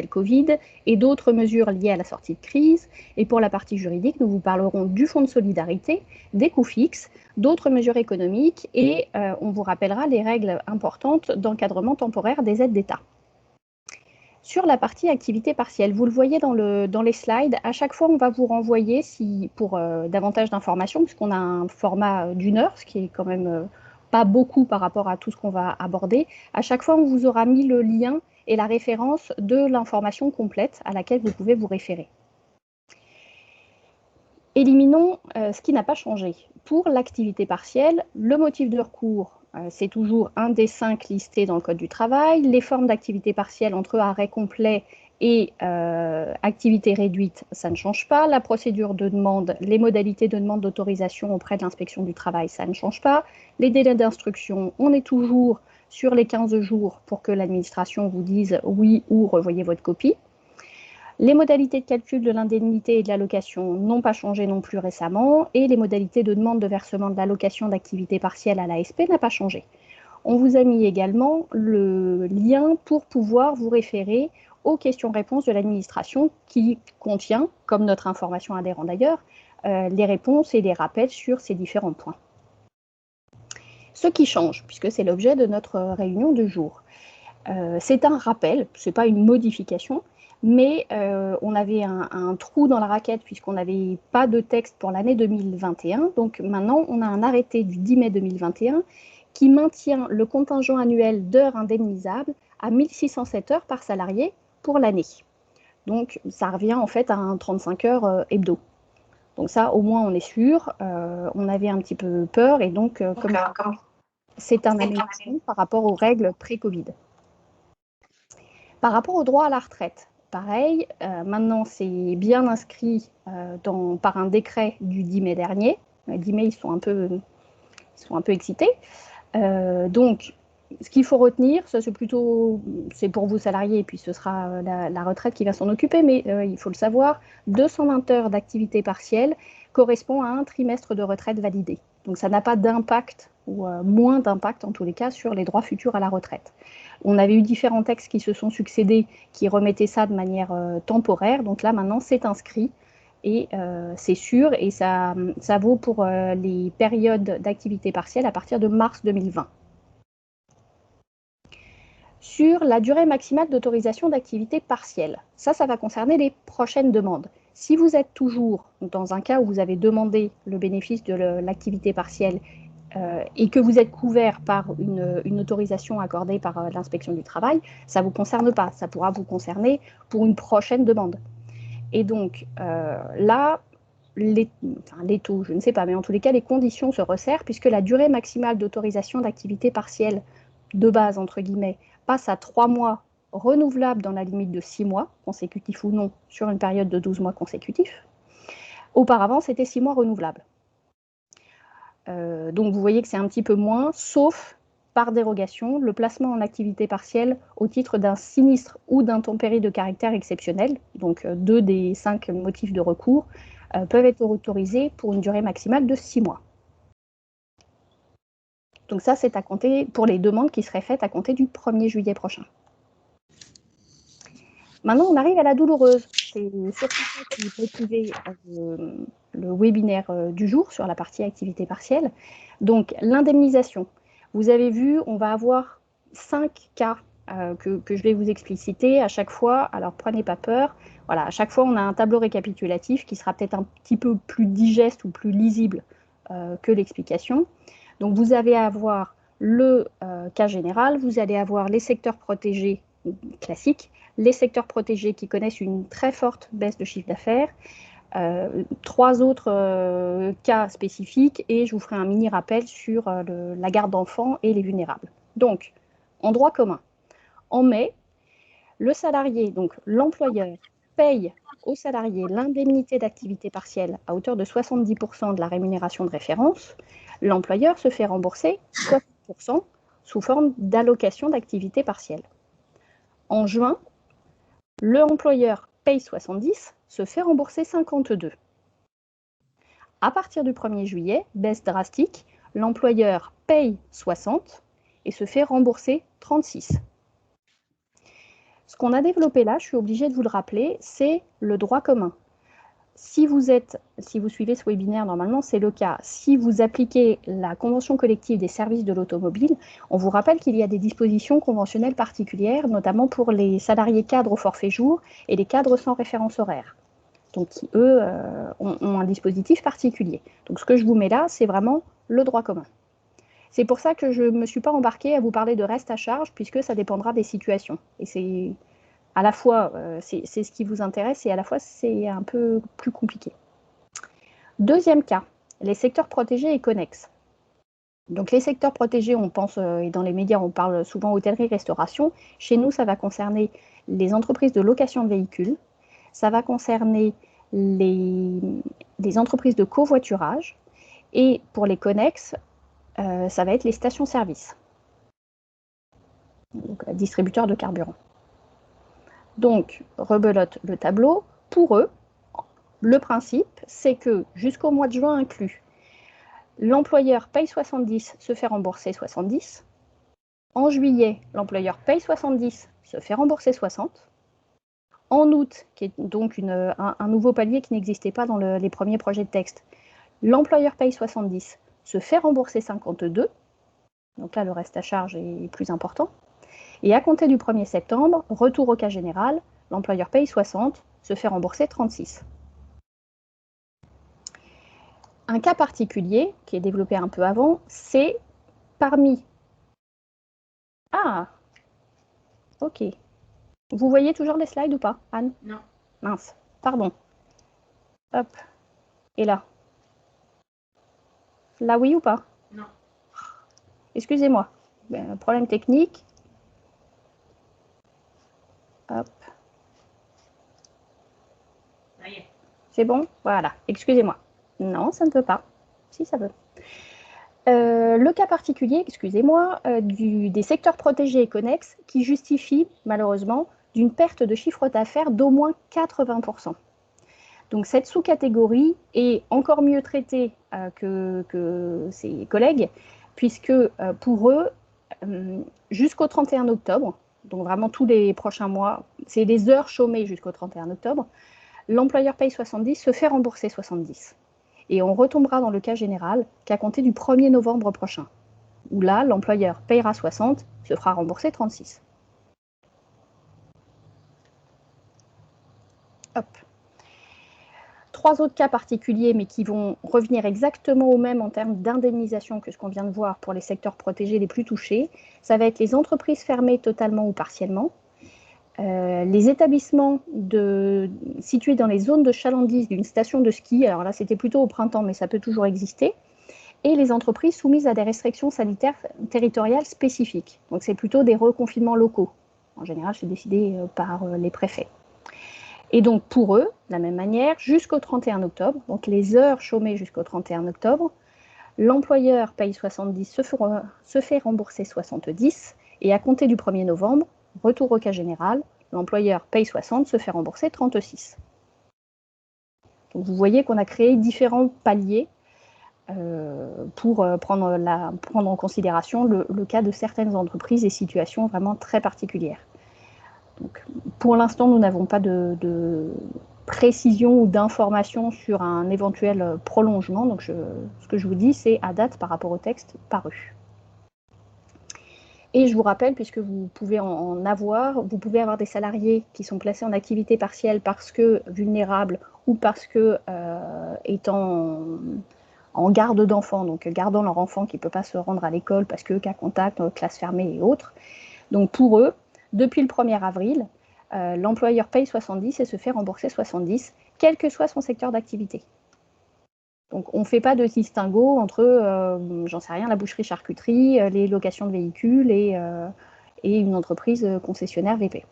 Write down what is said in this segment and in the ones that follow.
Covid et d'autres mesures liées à la sortie de crise. Et pour la partie juridique, nous vous parlerons du fonds de solidarité, des coûts fixes, d'autres mesures économiques et on vous rappellera les règles importantes d'encadrement temporaire des aides d'État. Sur la partie activité partielle, vous le voyez dans les slides, à chaque fois on va vous renvoyer pour davantage d'informations, puisqu'on a un format d'1 heure, ce qui est quand même pas beaucoup par rapport à tout ce qu'on va aborder. À chaque fois on vous aura mis le lien et la référence de l'information complète à laquelle vous pouvez vous référer. Éliminons ce qui n'a pas changé. Pour l'activité partielle, le motif de recours, c'est toujours un des 5 listés dans le Code du travail. Les formes d'activité partielle entre arrêt complet et activité réduite, ça ne change pas. La procédure de demande, les modalités de demande d'autorisation auprès de l'inspection du travail, ça ne change pas. Les délais d'instruction, on est toujours sur les 15 jours pour que l'administration vous dise oui ou revoyez votre copie. Les modalités de calcul de l'indemnité et de l'allocation n'ont pas changé non plus récemment et les modalités de demande de versement de l'allocation d'activité partielle à l'ASP n'a pas changé. On vous a mis également le lien pour pouvoir vous référer aux questions-réponses de l'administration qui contient, comme notre information adhérent d'ailleurs, les réponses et les rappels sur ces différents points. Ce qui change, puisque c'est l'objet de notre réunion de jour, c'est un rappel, ce n'est pas une modification, mais on avait un trou dans la raquette puisqu'on n'avait pas de texte pour l'année 2021. Donc maintenant, on a un arrêté du 10 mai 2021 qui maintient le contingent annuel d'heures indemnisables à 1607 heures par salarié pour l'année. Donc ça revient en fait à un 35 heures hebdo. Donc ça, au moins, on est sûr. On avait un petit peu peur et donc c'est un aménagement par rapport aux règles pré-Covid. Par rapport au droit à la retraite, pareil, maintenant c'est bien inscrit par un décret du 10 mai dernier. Le 10 mai, ils sont un peu excités. Donc, ce qu'il faut retenir, ça c'est pour vous salariés, et puis ce sera la retraite qui va s'en occuper, mais il faut le savoir, 220 heures d'activité partielle correspond à un trimestre de retraite validé. Donc ça n'a pas d'impact, ou moins d'impact en tous les cas, sur les droits futurs à la retraite. On avait eu différents textes qui se sont succédés, qui remettaient ça de manière temporaire, donc là maintenant c'est inscrit. Et c'est sûr, et ça vaut pour les périodes d'activité partielle à partir de mars 2020. Sur la durée maximale d'autorisation d'activité partielle, ça va concerner les prochaines demandes. Si vous êtes toujours dans un cas où vous avez demandé le bénéfice de l'activité partielle et que vous êtes couvert par une autorisation accordée par l'inspection du travail, ça ne vous concerne pas, ça pourra vous concerner pour une prochaine demande. Et donc là, les taux, je ne sais pas, mais en tous les cas, les conditions se resserrent puisque la durée maximale d'autorisation d'activité partielle de base, entre guillemets, passe à 3 mois renouvelables dans la limite de 6 mois, consécutifs ou non, sur une période de 12 mois consécutifs. Auparavant, c'était 6 mois renouvelables. Donc vous voyez que c'est un petit peu moins, sauf par dérogation, le placement en activité partielle au titre d'un sinistre ou d'intempérie de caractère exceptionnel, donc 2 des 5 motifs de recours, peuvent être autorisés pour une durée maximale de 6 mois. Donc ça, c'est à compter pour les demandes qui seraient faites à compter du 1er juillet prochain. Maintenant, on arrive à la douloureuse. C'est surtout ça qui motivait le webinaire du jour sur la partie activité partielle. Donc, l'indemnisation. Vous avez vu, on va avoir 5 cas que je vais vous expliciter à chaque fois. Alors, prenez pas peur. Voilà, à chaque fois, on a un tableau récapitulatif qui sera peut-être un petit peu plus digeste ou plus lisible que l'explication. Donc, vous allez avoir le cas général, vous allez avoir les secteurs protégés classiques, les secteurs protégés qui connaissent une très forte baisse de chiffre d'affaires, 3 autres cas spécifiques, et je vous ferai un mini rappel sur la garde d'enfants et les vulnérables. Donc, en droit commun, en mai, le salarié, donc l'employeur, paye au salarié l'indemnité d'activité partielle à hauteur de 70% de la rémunération de référence. L'employeur se fait rembourser 60% sous forme d'allocation d'activité partielle. En juin, l'employeur paye 70, se fait rembourser 52. À partir du 1er juillet, baisse drastique, l'employeur paye 60 et se fait rembourser 36. Ce qu'on a développé là, je suis obligée de vous le rappeler, c'est le droit commun. Si vous suivez ce webinaire, normalement, c'est le cas. Si vous appliquez la convention collective des services de l'automobile, on vous rappelle qu'il y a des dispositions conventionnelles particulières, notamment pour les salariés cadres au forfait jour et les cadres sans référence horaire, donc qui, eux, ont un dispositif particulier. Donc, ce que je vous mets là, c'est vraiment le droit commun. C'est pour ça que je ne me suis pas embarquée à vous parler de reste à charge, puisque ça dépendra des situations. Et c'est à la fois, c'est ce qui vous intéresse, et à la fois, c'est un peu plus compliqué. Deuxième cas, les secteurs protégés et connexes. Donc les secteurs protégés, on pense, et dans les médias, on parle souvent hôtellerie-restauration. Chez nous, ça va concerner les entreprises de location de véhicules, ça va concerner les entreprises de covoiturage, et pour les connexes, ça va être les stations-service, donc distributeurs de carburant. Donc, rebelote le tableau. Pour eux, le principe, c'est que jusqu'au mois de juin inclus, l'employeur paye 70, se fait rembourser 70. En juillet, l'employeur paye 70, se fait rembourser 60. En août, qui est donc un nouveau palier qui n'existait pas dans les premiers projets de texte, l'employeur paye 70, se fait rembourser 52. Donc là, le reste à charge est plus important. Et à compter du 1er septembre, retour au cas général, l'employeur paye 60, se fait rembourser 36. Un cas particulier, qui est développé un peu avant, c'est parmi... Ah, ok. Vous voyez toujours les slides ou pas, Anne? Non. Mince, pardon. Hop. Et là? Là, oui ou pas? Non. Excusez-moi. Problème technique. Hop. Ça y est. C'est bon? Voilà. Excusez-moi. Non, ça ne veut pas. Si, ça veut. Le cas particulier, excusez-moi, des secteurs protégés et connexes qui justifie malheureusement d'une perte de chiffre d'affaires d'au moins 80%. Donc cette sous-catégorie est encore mieux traitée que ses collègues, puisque pour eux, jusqu'au 31 octobre, donc vraiment tous les prochains mois, c'est les heures chômées jusqu'au 31 octobre, l'employeur paye 70, se fait rembourser 70. Et on retombera dans le cas général qu'à compter du 1er novembre prochain, où là, l'employeur payera 60, se fera rembourser 36. Hop. 3 autres cas particuliers, mais qui vont revenir exactement au même en termes d'indemnisation que ce qu'on vient de voir pour les secteurs protégés les plus touchés. Ça va être les entreprises fermées totalement ou partiellement, les établissements situés dans les zones de chalandise d'une station de ski, alors là c'était plutôt au printemps, mais ça peut toujours exister, et les entreprises soumises à des restrictions sanitaires territoriales spécifiques. Donc c'est plutôt des reconfinements locaux. En général, c'est décidé par les préfets. Et donc pour eux, de la même manière, jusqu'au 31 octobre, donc les heures chômées jusqu'au 31 octobre, l'employeur paye 70, se fait rembourser 70, et à compter du 1er novembre, retour au cas général, l'employeur paye 60, se fait rembourser 36. Donc vous voyez qu'on a créé différents paliers pour prendre en considération le cas de certaines entreprises et situations vraiment très particulières. Donc, pour l'instant, nous n'avons pas de précision ou d'information sur un éventuel prolongement. Donc, ce que je vous dis, c'est à date par rapport au texte paru. Et je vous rappelle, puisque vous pouvez vous pouvez avoir des salariés qui sont placés en activité partielle parce que vulnérables ou parce que étant en garde d'enfants, donc gardant leur enfant qui ne peut pas se rendre à l'école parce que cas contact, classe fermée et autres. Donc pour eux, depuis le 1er avril, l'employeur paye 70 et se fait rembourser 70, quel que soit son secteur d'activité. Donc on ne fait pas de distinguo entre, j'en sais rien, la boucherie-charcuterie, les locations de véhicules et une entreprise concessionnaire VP.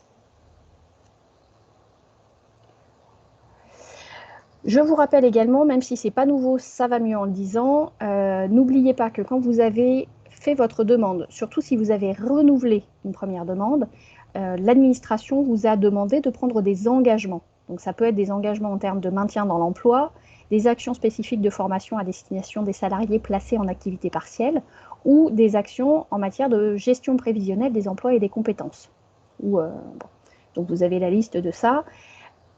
Je vous rappelle également, même si ce n'est pas nouveau, ça va mieux en le disant, n'oubliez pas que quand vous avez fait votre demande, surtout si vous avez renouvelé une première demande, l'administration vous a demandé de prendre des engagements. Donc ça peut être des engagements en termes de maintien dans l'emploi, des actions spécifiques de formation à destination des salariés placés en activité partielle ou des actions en matière de gestion prévisionnelle des emplois et des compétences. Donc vous avez la liste de ça.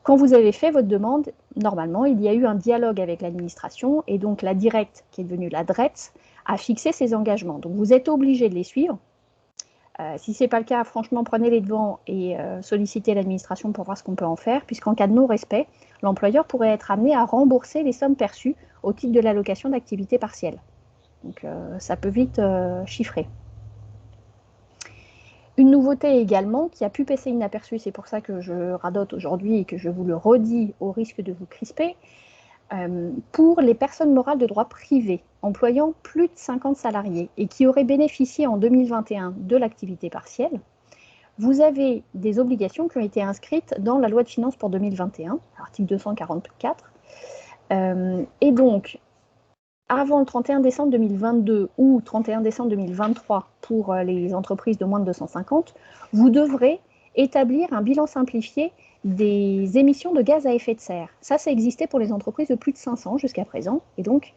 Quand vous avez fait votre demande, normalement, il y a eu un dialogue avec l'administration et donc la directe, qui est devenue la DRETS, a fixé ses engagements. Donc vous êtes obligé de les suivre. Si ce n'est pas le cas, franchement, prenez les devants et sollicitez l'administration pour voir ce qu'on peut en faire, puisqu'en cas de non-respect, l'employeur pourrait être amené à rembourser les sommes perçues au titre de l'allocation d'activité partielle. Donc ça peut vite chiffrer. Une nouveauté également qui a pu passer inaperçue, c'est pour ça que je radote aujourd'hui et que je vous le redis au risque de vous crisper, pour les personnes morales de droit privé employant plus de 50 salariés et qui auraient bénéficié en 2021 de l'activité partielle, vous avez des obligations qui ont été inscrites dans la loi de finances pour 2021, article 244. Et donc, avant le 31 décembre 2022 ou 31 décembre 2023 pour les entreprises de moins de 250, vous devrez établir un bilan simplifié des émissions de gaz à effet de serre. Ça existait pour les entreprises de plus de 500 jusqu'à présent. Et donc,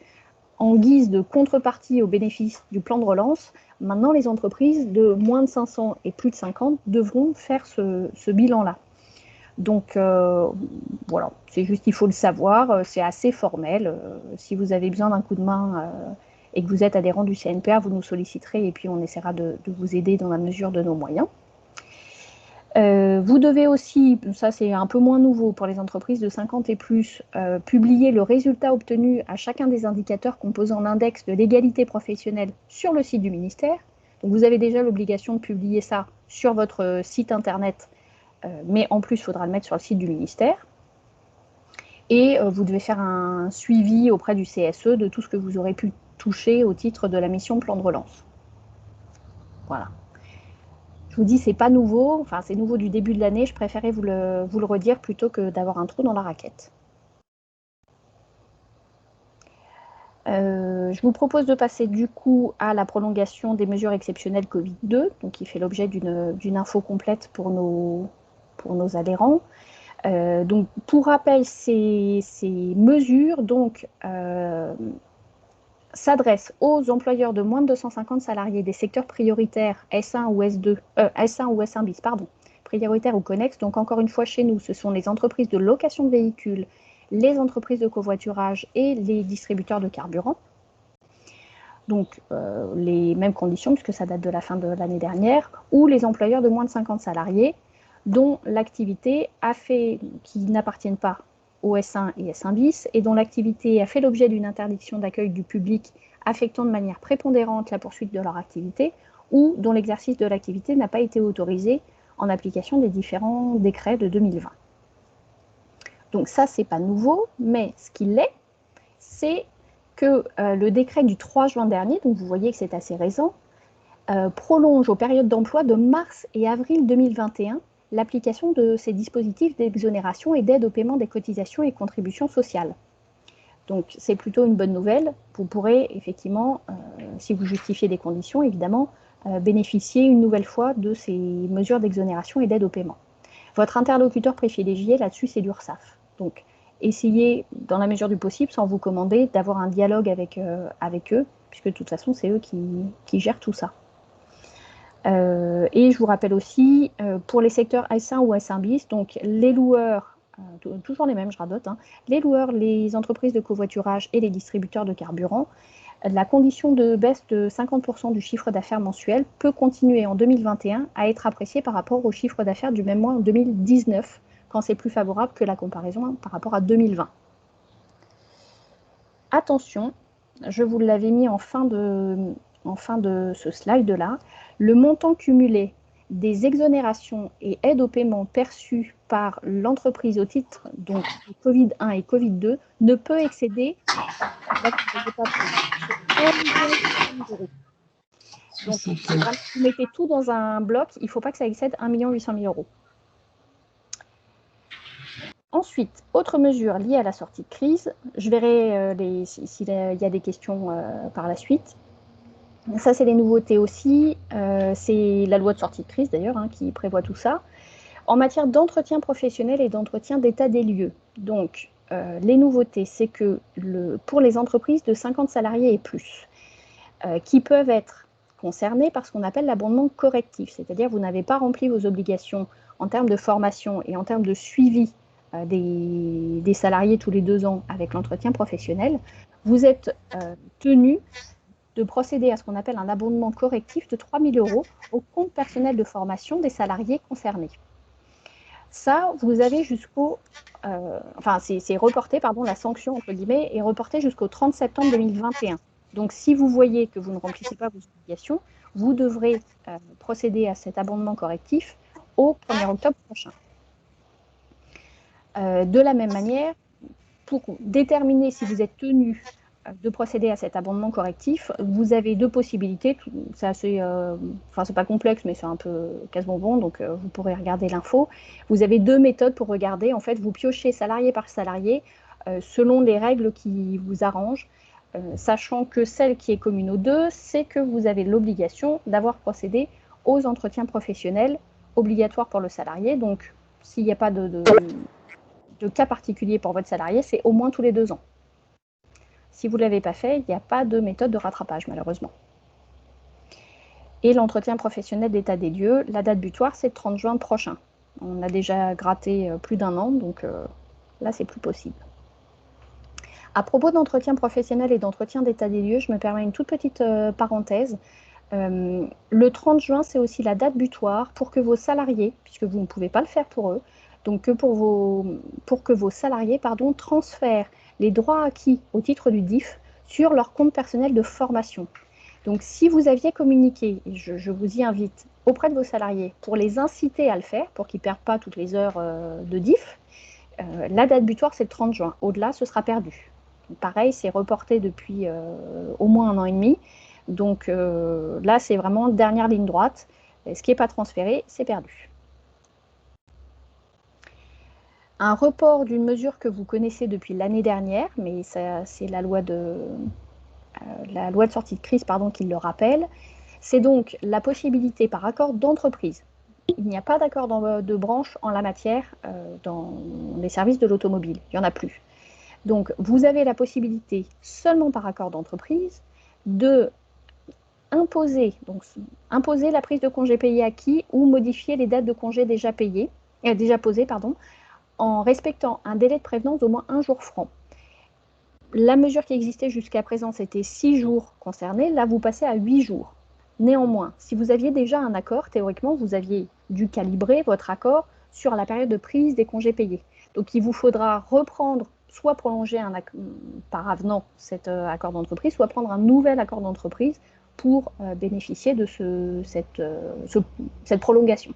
en guise de contrepartie au bénéfice du plan de relance, maintenant les entreprises de moins de 500 et plus de 50 devront faire ce bilan-là. Donc voilà, c'est juste, il faut le savoir, c'est assez formel. Si vous avez besoin d'un coup de main et que vous êtes adhérent du CNPA, vous nous solliciterez et puis on essaiera de vous aider dans la mesure de nos moyens. Vous devez aussi, ça c'est un peu moins nouveau pour les entreprises de 50 et plus, publier le résultat obtenu à chacun des indicateurs composant l'index de l'égalité professionnelle sur le site du ministère. Donc vous avez déjà l'obligation de publier ça sur votre site internet, mais en plus il faudra le mettre sur le site du ministère. Et vous devez faire un suivi auprès du CSE de tout ce que vous aurez pu toucher au titre de la mission plan de relance. Voilà. Je vous dis, c'est pas nouveau, enfin c'est nouveau du début de l'année, je préférais vous le redire plutôt que d'avoir un trou dans la raquette. Je vous propose de passer du coup à la prolongation des mesures exceptionnelles Covid-2, donc qui fait l'objet d'une info complète pour nos adhérents. Donc, pour rappel, ces mesures s'adressent aux employeurs de moins de 250 salariés des secteurs prioritaires S1 ou S2, S1 ou S1 bis, pardon, prioritaires ou connexes. Donc, encore une fois, chez nous, ce sont les entreprises de location de véhicules, les entreprises de covoiturage et les distributeurs de carburant. Donc, les mêmes conditions, puisque ça date de la fin de l'année dernière, ou les employeurs de moins de 50 salariés, dont l'activité qui n'appartiennent pas au S1 et S1 bis, et dont l'activité a fait l'objet d'une interdiction d'accueil du public affectant de manière prépondérante la poursuite de leur activité, ou dont l'exercice de l'activité n'a pas été autorisé en application des différents décrets de 2020. Donc ça, c'est pas nouveau, mais ce qu'il est, c'est que le décret du 3 juin dernier, donc vous voyez que c'est assez récent, prolonge aux périodes d'emploi de mars et avril 2021 l'application de ces dispositifs d'exonération et d'aide au paiement des cotisations et contributions sociales. Donc c'est plutôt une bonne nouvelle. Vous pourrez effectivement, si vous justifiez des conditions, évidemment, bénéficier une nouvelle fois de ces mesures d'exonération et d'aide au paiement. Votre interlocuteur privilégié là-dessus, c'est l'URSSAF. Donc essayez, dans la mesure du possible, sans vous commander, d'avoir un dialogue avec eux, puisque de toute façon, c'est eux qui gèrent tout ça. Et je vous rappelle aussi, pour les secteurs S1 ou S1 bis, donc les loueurs, toujours les mêmes, je radote, les loueurs, les entreprises de covoiturage et les distributeurs de carburant, la condition de baisse de 50% du chiffre d'affaires mensuel peut continuer en 2021 à être appréciée par rapport au chiffre d'affaires du même mois en 2019, quand c'est plus favorable que la comparaison par rapport à 2020. Attention, je vous l'avais mis en fin de ce slide-là, le montant cumulé des exonérations et aides au paiement perçues par l'entreprise au titre donc Covid-1 et Covid-2 ne peut excéder donc vous mettez tout dans un bloc, il ne faut pas que ça excède 1 800 000 €. Ensuite, autre mesure liée à la sortie de crise, je verrai s'il y a des questions par la suite. Ça, c'est les nouveautés aussi. C'est la loi de sortie de crise, d'ailleurs, qui prévoit tout ça. En matière d'entretien professionnel et d'entretien d'état des lieux. Donc, les nouveautés, c'est que pour les entreprises de 50 salariés et plus, qui peuvent être concerné par ce qu'on appelle l'abondement correctif, c'est-à-dire vous n'avez pas rempli vos obligations en termes de formation et en termes de suivi des salariés tous les 2 ans avec l'entretien professionnel, vous êtes tenu de procéder à ce qu'on appelle un abondement correctif de 3 000 € au compte personnel de formation des salariés concernés. Ça, vous avez jusqu'au... c'est reporté, pardon, la sanction, entre guillemets, est reportée jusqu'au 30 septembre 2021. Donc, si vous voyez que vous ne remplissez pas vos obligations, vous devrez procéder à cet abondement correctif au 1er octobre prochain. De la même manière, pour déterminer si vous êtes tenu de procéder à cet abondement correctif, vous avez 2 possibilités. C'est assez, c'est pas complexe, mais c'est un peu casse-bonbon, donc vous pourrez regarder l'info. Vous avez 2 méthodes pour regarder. En fait, vous piochez salarié par salarié selon les règles qui vous arrangent, sachant que celle qui est commune aux 2, c'est que vous avez l'obligation d'avoir procédé aux entretiens professionnels obligatoires pour le salarié. Donc, s'il n'y a pas de cas particulier pour votre salarié, c'est au moins tous les 2 ans. Si vous ne l'avez pas fait, il n'y a pas de méthode de rattrapage, malheureusement. Et l'entretien professionnel d'état des lieux, la date butoir, c'est le 30 juin prochain. On a déjà gratté plus d'1 an, donc là, c'est plus possible. À propos d'entretien professionnel et d'entretien d'état des lieux, je me permets une toute petite parenthèse. Le 30 juin, c'est aussi la date butoir pour que vos salariés, puisque vous ne pouvez pas le faire pour eux, donc pour que vos salariés transfèrent les droits acquis au titre du DIF sur leur compte personnel de formation. Donc, si vous aviez communiqué, et je vous y invite, auprès de vos salariés pour les inciter à le faire, pour qu'ils ne perdent pas toutes les heures de DIF, la date butoir, c'est le 30 juin. Au-delà, ce sera perdu. Donc, pareil, c'est reporté depuis au moins 1 an et demi. Donc là, c'est vraiment dernière ligne droite. Ce qui n'est pas transféré, c'est perdu. Un report d'une mesure que vous connaissez depuis l'année dernière, mais c'est la loi de sortie de crise qui le rappelle, c'est donc la possibilité par accord d'entreprise. Il n'y a pas d'accord de branche en la matière dans les services de l'automobile, il n'y en a plus. Donc vous avez la possibilité, seulement par accord d'entreprise, de imposer la prise de congé payé acquis ou modifier les dates de congé déjà posées, en respectant un délai de prévenance d'au moins 1 jour franc. La mesure qui existait jusqu'à présent, c'était 6 jours concernés. Là, vous passez à 8 jours. Néanmoins, si vous aviez déjà un accord, théoriquement, vous aviez dû calibrer votre accord sur la période de prise des congés payés. Donc, il vous faudra reprendre, soit prolonger par avenant cet accord d'entreprise, soit prendre un nouvel accord d'entreprise pour bénéficier de cette prolongation.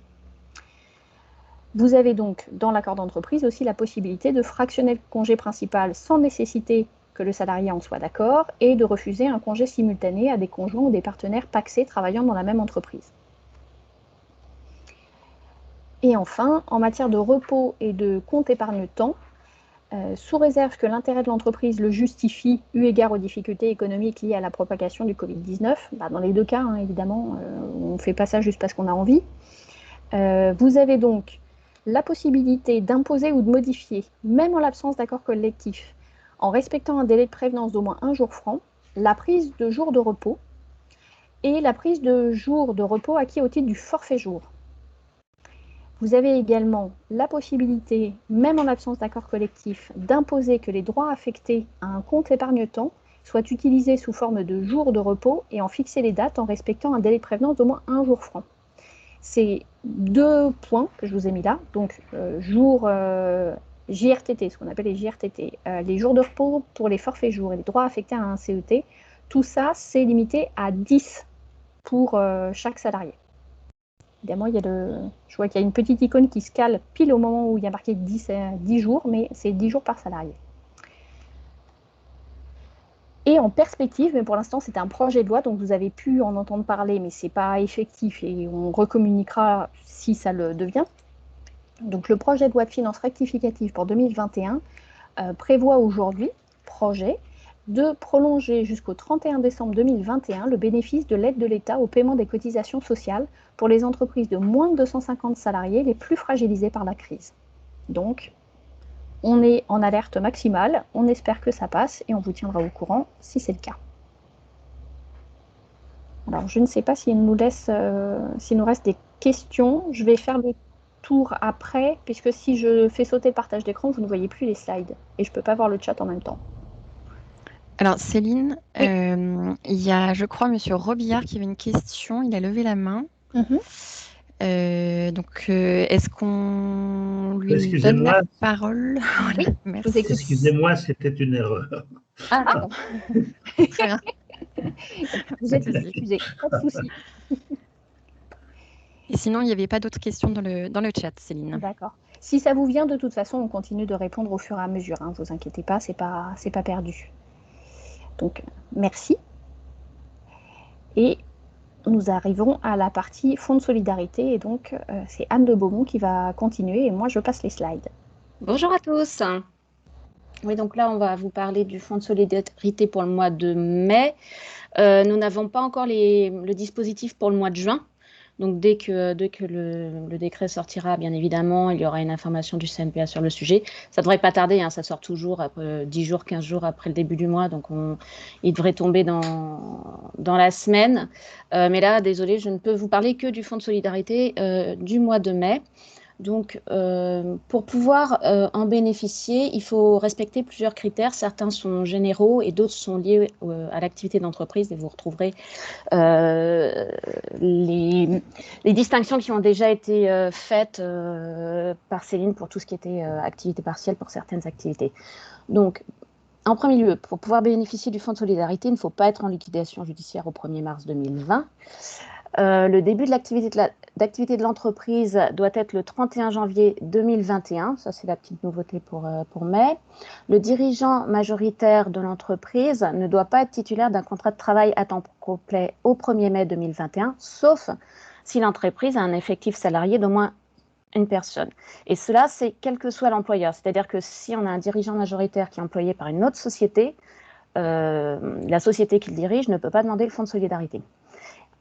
Vous avez donc, dans l'accord d'entreprise, aussi la possibilité de fractionner le congé principal sans nécessiter que le salarié en soit d'accord et de refuser un congé simultané à des conjoints ou des partenaires pacsés travaillant dans la même entreprise. Et enfin, en matière de repos et de compte épargne-temps, sous réserve que l'intérêt de l'entreprise le justifie, eu égard aux difficultés économiques liées à la propagation du Covid-19, dans les 2 cas, évidemment, on ne fait pas ça juste parce qu'on a envie. Vous avez donc la possibilité d'imposer ou de modifier, même en l'absence d'accord collectif, en respectant un délai de prévenance d'au moins 1 jour franc, la prise de jours de repos et la prise de jours de repos acquis au titre du forfait jour. Vous avez également la possibilité, même en l'absence d'accord collectif, d'imposer que les droits affectés à un compte épargne-temps soient utilisés sous forme de jours de repos et en fixer les dates en respectant un délai de prévenance d'au moins 1 jour franc. C'est 2 points que je vous ai mis là, donc JRTT, ce qu'on appelle les JRTT, les jours de repos pour les forfaits jours et les droits affectés à un CET, tout ça, c'est limité à 10 pour chaque salarié. Évidemment, je vois qu'il y a une petite icône qui se cale pile au moment où il y a marqué 10 jours, mais c'est 10 jours par salarié. Et en perspective, mais pour l'instant c'est un projet de loi, donc vous avez pu en entendre parler, mais ce n'est pas effectif et on recommuniquera si ça le devient. Donc le projet de loi de finances rectificative pour 2021 prévoit aujourd'hui, de prolonger jusqu'au 31 décembre 2021 le bénéfice de l'aide de l'État au paiement des cotisations sociales pour les entreprises de moins de 250 salariés les plus fragilisées par la crise. Donc, on est en alerte maximale, on espère que ça passe et on vous tiendra au courant si c'est le cas. Alors, je ne sais pas s'il nous reste des questions. Je vais faire le tour après, puisque si je fais sauter le partage d'écran, vous ne voyez plus les slides. Et je ne peux pas voir le chat en même temps. Alors, Céline, Oui. il y a, je crois, Monsieur Robillard qui avait une question. Il a levé la main. Mhm. Est-ce qu'on lui donne la Excusez-moi, parole? Voilà, Oui, je vous merci. écoute. excusez-moi, c'était une erreur. Ah, pardon. Très bien. Vous Pas êtes de souci. excusé, pas de souci. Et sinon, il n'y avait pas d'autres questions dans le chat, Céline. D'accord. Si ça vous vient, de toute façon, on continue de répondre au fur et à mesure. Hein, vous inquiétez pas, c'est pas perdu. Donc, merci. Et nous arrivons à la partie fonds de solidarité. Et donc, c'est Anne de Beaumont qui va continuer. Et moi, je passe les slides. Bonjour à tous. Oui, donc là, on va vous parler du fonds de solidarité pour le mois de mai. Nous n'avons pas encore le dispositif pour le mois de juin. Donc, dès que le décret sortira, bien évidemment, il y aura une information du CNPA sur le sujet. Ça ne devrait pas tarder, hein, ça sort toujours après 10 jours, 15 jours après le début du mois. Donc, il devrait tomber dans la semaine. Mais là, désolé, je ne peux vous parler que du fonds de solidarité du mois de mai. Donc, pour pouvoir en bénéficier, il faut respecter plusieurs critères. Certains sont généraux et d'autres sont liés à l'activité d'entreprise. Et vous retrouverez les distinctions qui ont déjà été faites par Céline pour tout ce qui était activité partielle pour certaines activités. Donc, en premier lieu, pour pouvoir bénéficier du fonds de solidarité, il ne faut pas être en liquidation judiciaire au 1er mars 2020. Le début de l'activité de l'entreprise doit être le 31 janvier 2021. Ça, c'est la petite nouveauté pour mai. Le dirigeant majoritaire de l'entreprise ne doit pas être titulaire d'un contrat de travail à temps complet au 1er mai 2021, sauf si l'entreprise a un effectif salarié d'au moins une personne. Et cela, c'est quel que soit l'employeur. C'est-à-dire que si on a un dirigeant majoritaire qui est employé par une autre société, la société qu'il dirige ne peut pas demander le fonds de solidarité.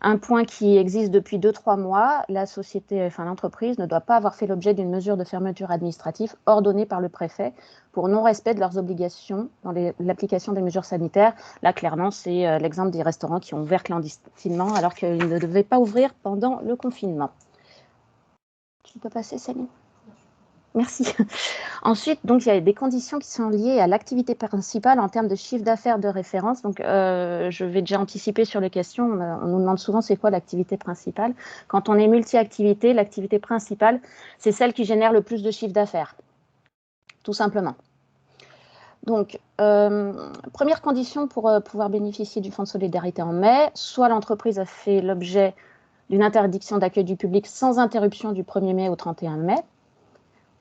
Un point qui existe depuis 2-3 mois, l'entreprise ne doit pas avoir fait l'objet d'une mesure de fermeture administrative ordonnée par le préfet pour non-respect de leurs obligations dans l'application des mesures sanitaires. Là, clairement, c'est l'exemple des restaurants qui ont ouvert clandestinement alors qu'ils ne devaient pas ouvrir pendant le confinement. Tu peux passer, Céline ? Merci. Ensuite, donc, il y a des conditions qui sont liées à l'activité principale en termes de chiffre d'affaires de référence. Donc, je vais déjà anticiper sur les questions. On nous demande souvent c'est quoi l'activité principale. Quand on est multi-activité, l'activité principale, c'est celle qui génère le plus de chiffre d'affaires, tout simplement. Donc, première condition pour pouvoir bénéficier du fonds de solidarité en mai, soit l'entreprise a fait l'objet d'une interdiction d'accueil du public sans interruption du 1er mai au 31 mai,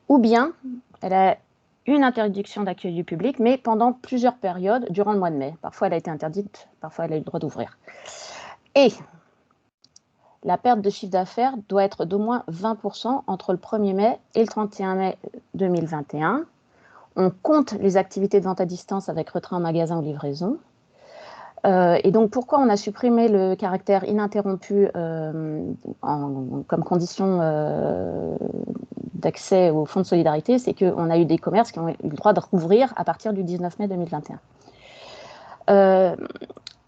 ou bien elle a une interdiction d'accueil du public, mais pendant plusieurs périodes durant le mois de mai. Parfois, elle a été interdite, parfois, elle a eu le droit d'ouvrir. Et la perte de chiffre d'affaires doit être d'au moins 20% entre le 1er mai et le 31 mai 2021. On compte les activités de vente à distance avec retrait en magasin ou livraison. Et donc, pourquoi on a supprimé le caractère ininterrompu comme condition d'accès au fonds de solidarité, c'est qu'on a eu des commerces qui ont eu le droit de rouvrir à partir du 19 mai 2021.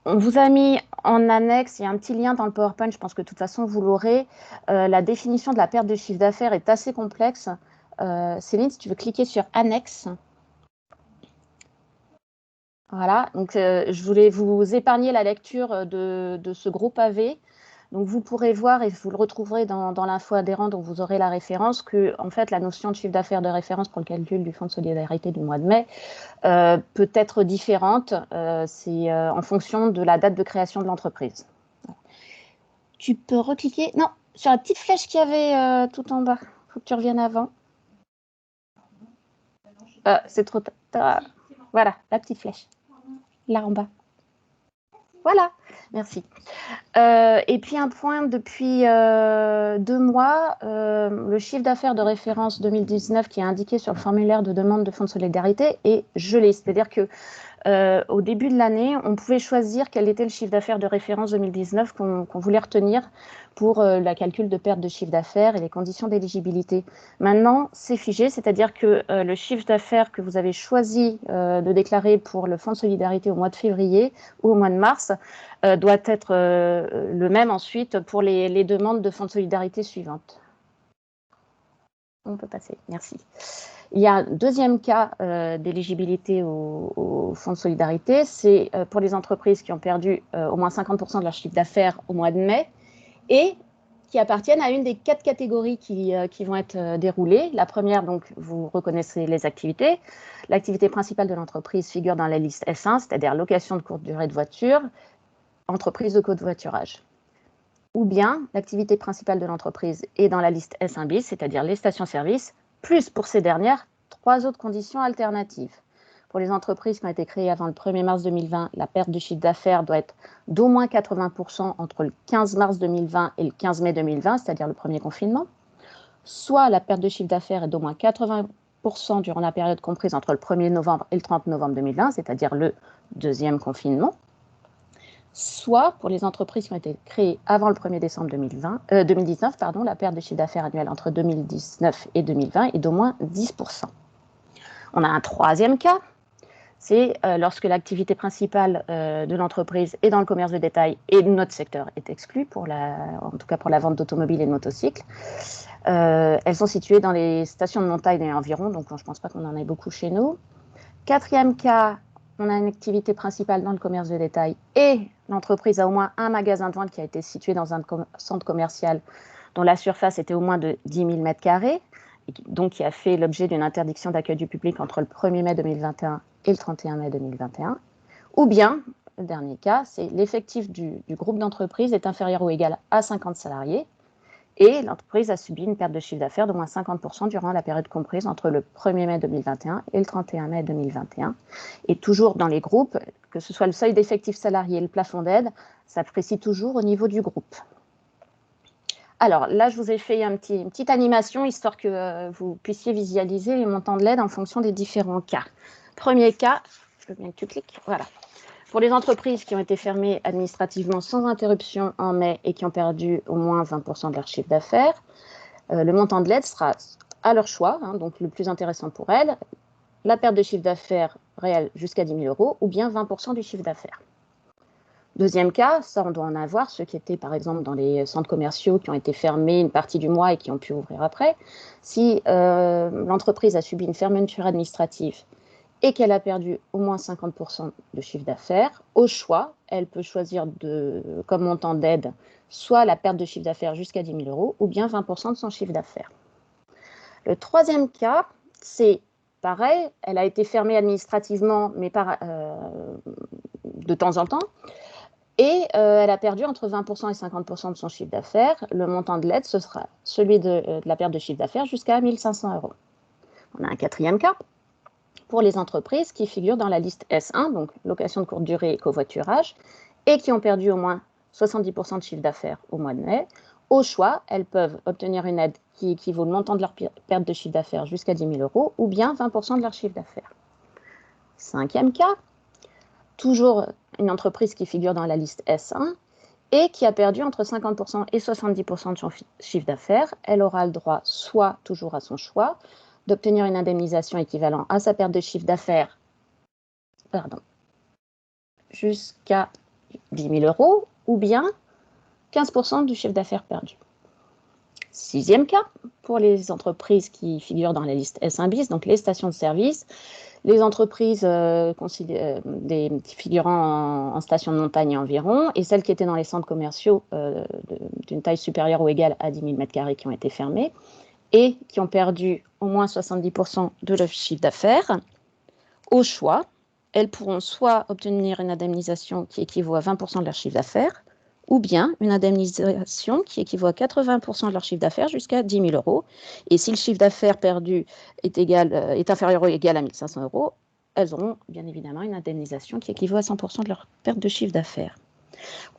On vous a mis en annexe, il y a un petit lien dans le PowerPoint, je pense que de toute façon vous l'aurez. La définition de la perte de chiffre d'affaires est assez complexe. Céline, si tu veux cliquer sur annexe. Voilà, donc je voulais vous épargner la lecture de ce gros pavé. Donc vous pourrez voir, et vous le retrouverez dans l'info adhérent dont vous aurez la référence, que en fait, la notion de chiffre d'affaires de référence pour le calcul du fonds de solidarité du mois de mai peut être différente. C'est en fonction de la date de création de l'entreprise. Tu peux recliquer, non, sur la petite flèche qu'il y avait tout en bas. Il faut que tu reviennes avant. C'est trop tard. Voilà, la petite flèche. Là en bas. Voilà, merci. Et puis un point, depuis 2 mois, le chiffre d'affaires de référence 2019 qui est indiqué sur le formulaire de demande de fonds de solidarité est gelé. C'est-à-dire que au début de l'année, on pouvait choisir quel était le chiffre d'affaires de référence 2019 qu'on voulait retenir pour le calcul de perte de chiffre d'affaires et les conditions d'éligibilité. Maintenant, c'est figé, c'est-à-dire que le chiffre d'affaires que vous avez choisi de déclarer pour le Fonds de solidarité au mois de février ou au mois de mars doit être le même ensuite pour les demandes de Fonds de solidarité suivantes. On peut passer, merci. Il y a un deuxième cas d'éligibilité au Fonds de solidarité, c'est pour les entreprises qui ont perdu au moins 50% de leur chiffre d'affaires au mois de mai et qui appartiennent à une des 4 catégories qui vont être déroulées. La première, donc, vous reconnaissez les activités. L'activité principale de l'entreprise figure dans la liste S1, c'est-à-dire location de courte durée de voiture, entreprise de covoiturage. Ou bien l'activité principale de l'entreprise est dans la liste S1 bis, c'est-à-dire les stations-service, plus pour ces dernières, 3 autres conditions alternatives. Pour les entreprises qui ont été créées avant le 1er mars 2020, la perte de chiffre d'affaires doit être d'au moins 80% entre le 15 mars 2020 et le 15 mai 2020, c'est-à-dire le premier confinement. Soit la perte de chiffre d'affaires est d'au moins 80% durant la période comprise entre le 1er novembre et le 30 novembre 2020, c'est-à-dire le deuxième confinement. Soit, pour les entreprises qui ont été créées avant le 1er décembre 2019, la perte de chiffre d'affaires annuel entre 2019 et 2020 est d'au moins 10%. On a un troisième cas, c'est lorsque l'activité principale de l'entreprise est dans le commerce de détail et notre secteur est exclu, en tout cas pour la vente d'automobiles et de motocycles. Elles sont situées dans les stations de montagne et environ, donc je ne pense pas qu'on en ait beaucoup chez nous. Quatrième cas, on a une activité principale dans le commerce de détail et l'entreprise a au moins un magasin de vente qui a été situé dans un centre commercial dont la surface était au moins de 10 000 m², et donc qui a fait l'objet d'une interdiction d'accueil du public entre le 1er mai 2021 et le 31 mai 2021. Ou bien, le dernier cas, c'est l'effectif du groupe d'entreprise est inférieur ou égal à 50 salariés et l'entreprise a subi une perte de chiffre d'affaires d'au moins 50% durant la période comprise entre le 1er mai 2021 et le 31 mai 2021. Et toujours dans les groupes, que ce soit le seuil d'effectif salarié et le plafond d'aide, s'apprécie toujours au niveau du groupe. Alors là, je vous ai fait une petite animation, histoire que vous puissiez visualiser les montants de l'aide en fonction des différents cas. Premier cas, je veux bien que tu cliques, voilà. Pour les entreprises qui ont été fermées administrativement sans interruption en mai et qui ont perdu au moins 20% de leur chiffre d'affaires, le montant de l'aide sera à leur choix, donc le plus intéressant pour elles, la perte de chiffre d'affaires réel jusqu'à 10 000 € ou bien 20% du chiffre d'affaires. Deuxième cas, ça on doit en avoir, ceux qui étaient par exemple dans les centres commerciaux qui ont été fermés une partie du mois et qui ont pu ouvrir après. Si l'entreprise a subi une fermeture administrative et qu'elle a perdu au moins 50% de chiffre d'affaires, au choix, elle peut choisir comme montant d'aide soit la perte de chiffre d'affaires jusqu'à 10 000 € ou bien 20% de son chiffre d'affaires. Le troisième cas, c'est pareil, elle a été fermée administrativement, mais de temps en temps, et elle a perdu entre 20% et 50% de son chiffre d'affaires. Le montant de l'aide, ce sera celui de la perte de chiffre d'affaires jusqu'à 1 500 €. On a un quatrième cas pour les entreprises qui figurent dans la liste S1, donc location de courte durée et covoiturage, et qui ont perdu au moins 70% de chiffre d'affaires au mois de mai. Au choix, elles peuvent obtenir une aide qui équivaut au montant de leur perte de chiffre d'affaires jusqu'à 10 000 € ou bien 20% de leur chiffre d'affaires. Cinquième cas, toujours une entreprise qui figure dans la liste S1 et qui a perdu entre 50% et 70% de son chiffre d'affaires. Elle aura le droit, soit toujours à son choix, d'obtenir une indemnisation équivalente à sa perte de chiffre d'affaires jusqu'à 10 000 € ou bien 15% du chiffre d'affaires perdu. Sixième cas, pour les entreprises qui figurent dans la liste S1 bis, donc les stations de service, les entreprises figurant en station de montagne environ, et celles qui étaient dans les centres commerciaux d'une taille supérieure ou égale à 10 000 m² qui ont été fermés, et qui ont perdu au moins 70% de leur chiffre d'affaires, au choix, elles pourront soit obtenir une indemnisation qui équivaut à 20% de leur chiffre d'affaires, ou bien une indemnisation qui équivaut à 80% de leur chiffre d'affaires jusqu'à 10 000 €. Et si le chiffre d'affaires perdu est inférieur ou égal à 1 500 €, elles auront bien évidemment une indemnisation qui équivaut à 100% de leur perte de chiffre d'affaires.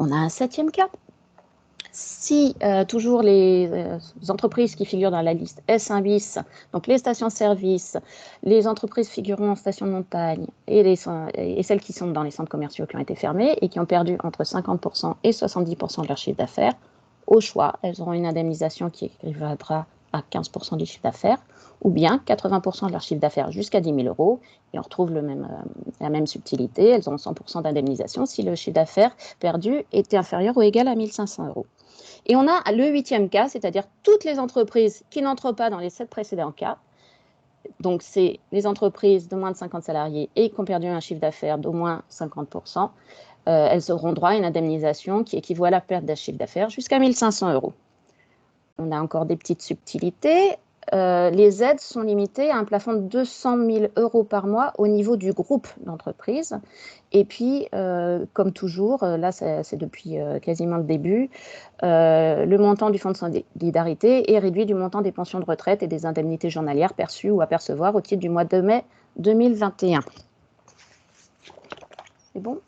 On a un septième cas. Si toujours les entreprises qui figurent dans la liste S1 bis, donc les stations-service, les entreprises figurant en station de montagne et celles qui sont dans les centres commerciaux qui ont été fermés et qui ont perdu entre 50% et 70% de leur chiffre d'affaires, au choix, elles auront une indemnisation qui équivaudra à 15% du chiffre d'affaires, ou bien 80% de leur chiffre d'affaires jusqu'à 10 000 euros, et on retrouve la même subtilité, elles auront 100% d'indemnisation si le chiffre d'affaires perdu était inférieur ou égal à 1 500 euros. Et on a le 8e cas, c'est-à-dire toutes les entreprises qui n'entrent pas dans les 7 précédents cas. Donc, c'est les entreprises de moins de 50 salariés et qui ont perdu un chiffre d'affaires d'au moins 50%. Elles auront droit à une indemnisation qui équivaut à la perte d'un chiffre d'affaires jusqu'à 1 500 euros. On a encore des petites subtilités. Les aides sont limitées à un plafond de 200 000 euros par mois au niveau du groupe d'entreprises. Et puis, comme toujours, là c'est depuis quasiment le début, le montant du fonds de solidarité est réduit du montant des pensions de retraite et des indemnités journalières perçues ou à percevoir au titre du mois de mai 2021. C'est bon ?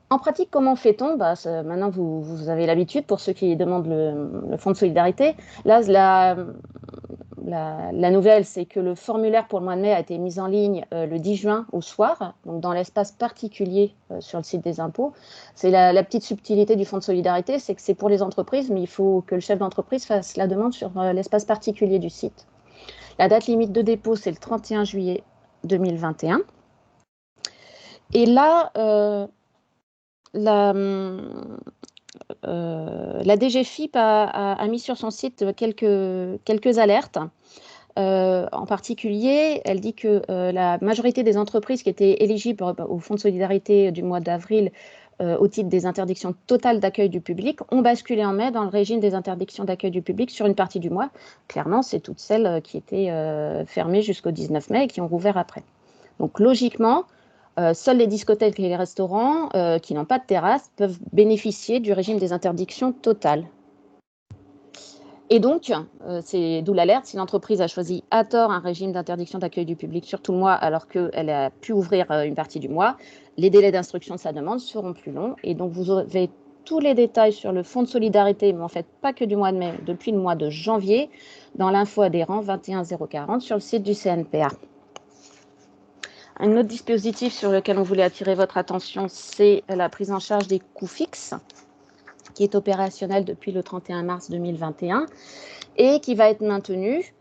En pratique, comment fait-on ? Maintenant, vous avez l'habitude, pour ceux qui demandent le fonds de solidarité. Là, la nouvelle, c'est que le formulaire pour le mois de mai a été mis en ligne le 10 juin au soir, donc dans l'espace particulier sur le site des impôts. C'est la petite subtilité du fonds de solidarité, c'est que c'est pour les entreprises, mais il faut que le chef d'entreprise fasse la demande sur l'espace particulier du site. La date limite de dépôt, c'est le 31 juillet 2021. Et là, la DGFiP a mis sur son site quelques alertes. En particulier, elle dit que la majorité des entreprises qui étaient éligibles au fonds de solidarité du mois d'avril au titre des interdictions totales d'accueil du public ont basculé en mai dans le régime des interdictions d'accueil du public sur une partie du mois. Clairement, c'est toutes celles qui étaient fermées jusqu'au 19 mai et qui ont rouvert après. Donc logiquement, seuls les discothèques et les restaurants qui n'ont pas de terrasse peuvent bénéficier du régime des interdictions totales. Et donc, c'est d'où l'alerte, si l'entreprise a choisi à tort un régime d'interdiction d'accueil du public sur tout le mois alors qu'elle a pu ouvrir une partie du mois, les délais d'instruction de sa demande seront plus longs. Et donc, vous avez tous les détails sur le fonds de solidarité, mais en fait pas que du mois de mai, depuis le mois de janvier, dans l'info adhérent 21 040 sur le site du CNPA. Un autre dispositif sur lequel on voulait attirer votre attention, c'est la prise en charge des coûts fixes, qui est opérationnel depuis le 31 mars 2021 et qui va être maintenu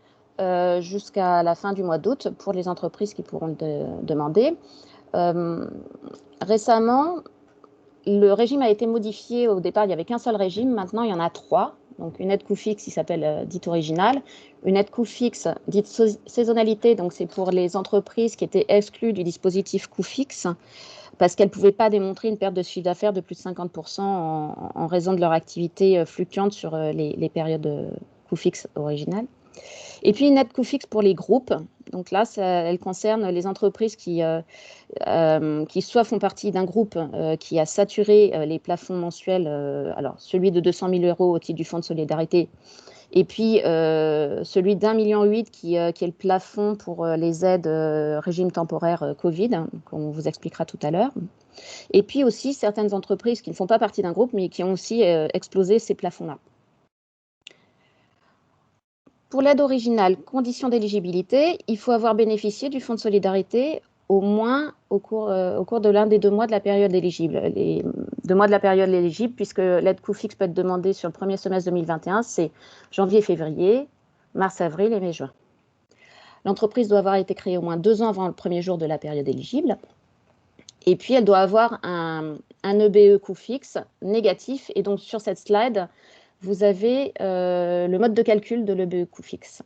jusqu'à la fin du mois d'août pour les entreprises qui pourront le demander. Récemment, le régime a été modifié. Au départ, il n'y avait qu'un seul régime. Maintenant, il y en a 3. Donc, une aide coût fixe qui s'appelle dite originale, une aide coût fixe dite saisonnalité, donc c'est pour les entreprises qui étaient exclues du dispositif coût fixe parce qu'elles ne pouvaient pas démontrer une perte de chiffre d'affaires de plus de 50% en raison de leur activité fluctuante sur les périodes coût fixe originales. Et puis une aide coût fixe pour les groupes. Donc là, elle concerne les entreprises qui soit font partie d'un groupe qui a saturé les plafonds mensuels, alors celui de 200 000 euros au titre du fonds de solidarité, et puis celui d'1,8 million qui est le plafond pour les aides régime temporaire Covid, qu'on vous expliquera tout à l'heure. Et puis aussi certaines entreprises qui ne font pas partie d'un groupe, mais qui ont aussi explosé ces plafonds-là. Pour l'aide originale, conditions d'éligibilité, il faut avoir bénéficié du fonds de solidarité au moins au cours de l'un des 2 mois de la période éligible. Les 2 mois de la période éligible, puisque l'aide coût fixe peut être demandée sur le premier semestre 2021, c'est janvier-février, mars-avril et mai-juin. L'entreprise doit avoir été créée au moins 2 ans avant le premier jour de la période éligible. Et puis, elle doit avoir un EBE coût fixe négatif. Et donc, sur cette slide, vous avez le mode de calcul de l'EBE coût fixe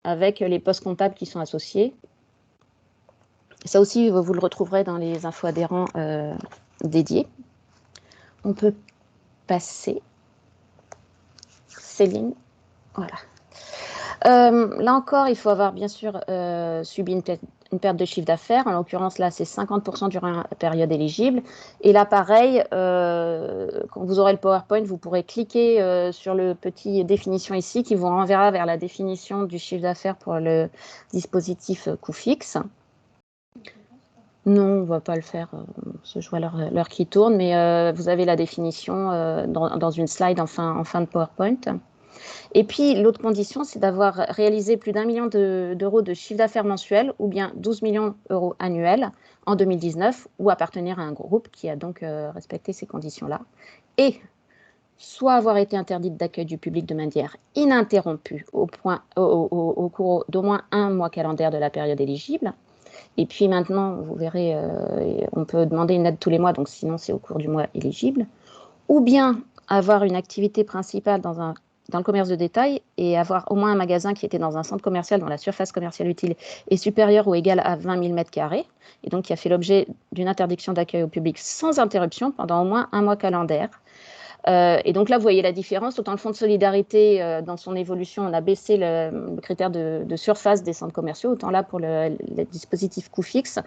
avec les postes comptables qui sont associés. Ça aussi, vous le retrouverez dans les infos adhérents dédiés. On peut passer. Céline, voilà. Là encore, il faut avoir bien sûr subi une perte de chiffre d'affaires. En l'occurrence, là, c'est 50% durant la période éligible. Et là, pareil, quand vous aurez le PowerPoint, vous pourrez cliquer sur le petit définition ici qui vous renverra vers la définition du chiffre d'affaires pour le dispositif coût fixe. Non, on ne va pas le faire. Je vois l'heure qui tourne, mais vous avez la définition dans une slide en fin de PowerPoint. Et puis, l'autre condition, c'est d'avoir réalisé plus d'1 million d'euros de chiffre d'affaires mensuel ou bien 12 millions d'euros annuels en 2019 ou appartenir à un groupe qui a donc respecté ces conditions-là. Et soit avoir été interdite d'accueil du public de manière ininterrompue au cours d'au moins un mois calendaire de la période éligible. Et puis maintenant, vous verrez, on peut demander une aide tous les mois, donc sinon c'est au cours du mois éligible. Ou bien avoir une activité principale dans le commerce de détail et avoir au moins un magasin qui était dans un centre commercial dont la surface commerciale utile est supérieure ou égale à 20 000 m², et donc qui a fait l'objet d'une interdiction d'accueil au public sans interruption pendant au moins un mois calendaire. Et donc là, vous voyez la différence. Autant le Fonds de solidarité, dans son évolution, on a baissé le critère de surface des centres commerciaux. Autant là, pour le dispositif coût fixe,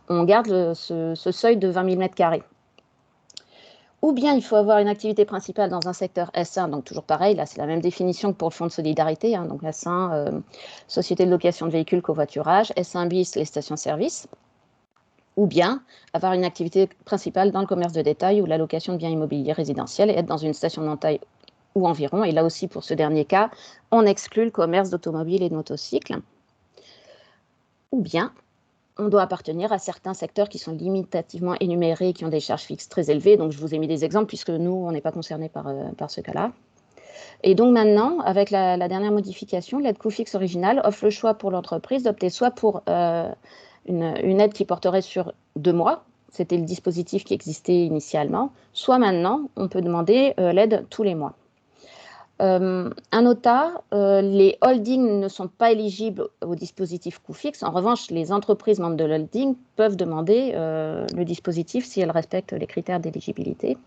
on garde ce seuil de 20 000 m². Ou bien il faut avoir une activité principale dans un secteur S1, donc toujours pareil, là c'est la même définition que pour le Fonds de solidarité, hein, donc S1, société de location de véhicules, covoiturage, S1 bis, les stations-service. Ou bien avoir une activité principale dans le commerce de détail ou la location de biens immobiliers résidentiels et être dans une station de taille ou environ. Et là aussi, pour ce dernier cas, on exclut le commerce d'automobiles et de motocycles. Ou bien on doit appartenir à certains secteurs qui sont limitativement énumérés et qui ont des charges fixes très élevées. Donc, je vous ai mis des exemples puisque nous, on n'est pas concernés par ce cas-là. Et donc maintenant, avec la dernière modification, l'aide coût fixe originale offre le choix pour l'entreprise d'opter soit pour une aide qui porterait sur 2 mois, c'était le dispositif qui existait initialement, soit maintenant, on peut demander l'aide tous les mois. Un nota, les holdings ne sont pas éligibles au dispositif coût fixe. En revanche, les entreprises membres de l'holding peuvent demander le dispositif si elles respectent les critères d'éligibilité.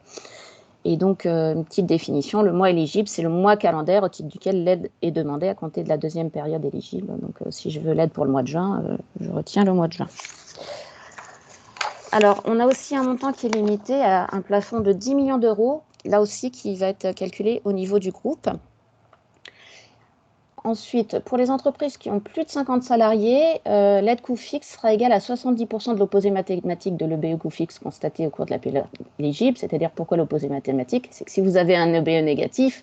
Et donc, une petite définition, le mois éligible, c'est le mois calendaire au titre duquel l'aide est demandée à compter de la deuxième période éligible. Donc, si je veux l'aide pour le mois de juin, je retiens le mois de juin. Alors, on a aussi un montant qui est limité à un plafond de 10 millions d'euros, là aussi qui va être calculé au niveau du groupe. Ensuite, pour les entreprises qui ont plus de 50 salariés, l'aide coût fixe sera égale à 70% de l'opposé mathématique de l'EBE coût fixe constaté au cours de la période éligible. C'est-à-dire, pourquoi l'opposé mathématique? C'est que si vous avez un EBE négatif,